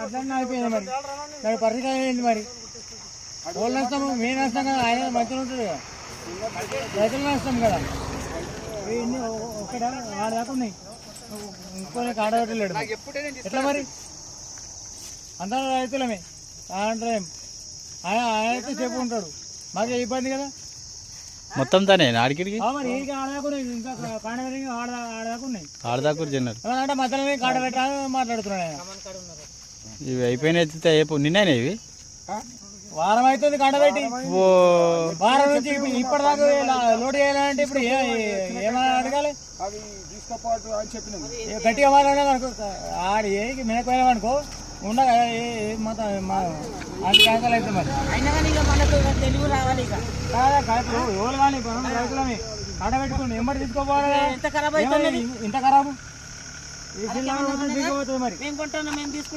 అట్లా అయిపోయింది మరి దాని పరిస్థితి అయింది మరి వాళ్ళు నష్టం మేము నష్టం కదా ఆయన మంచిగా ఉంటుంది కదా రైతులు నష్టం కదా ఇన్ని ఒకటి ఆడ దాకా ఉన్నాయి ఇంకో ఆడబెట్టలేడు ఎట్లా మరి అందరూ రైతులమే అంటే ఆయన అయితే చెప్పుకుంటాడు మాకు ఇబ్బంది కదా మొత్తం తానే ఆడికిడికి మరి ఈ ఆడదాకున్నాయి ఇంకా కాడబెట్టి ఆడదాకున్నాయి ఆడదాకూరు జన్నారు అంటే మధ్యలో కాడబెట్టాలని మాట్లాడుతున్నాడు ఆయన ఇవి అయిపోయినాయి నిన్ననే ఇవి వారం అవుతుంది కాడబెట్టి వారం నుంచి ఇప్పటిదాకా లోడ్ చేయాలంటే ఇప్పుడు ఏమైనా అడగాలి గట్టిగా మాట్లాడలేదు అనుకో ఆడి ఏ మేకపోయినాం అనుకో ఉండగా అది క్యాన్సల్ అయితే మరి తెలుగు రావాలి ఇప్పుడు ఎవరు కానీ రైతులని కాడబెట్టుకుని ఎంబడి తీసుకోపోవాలి ఎంత ఖరాబ్ అవుతుంది ఇంత ఖరాబు ఈ జిల్లా మరి మేము కొంటున్నాం మేము తీసుకుంటాం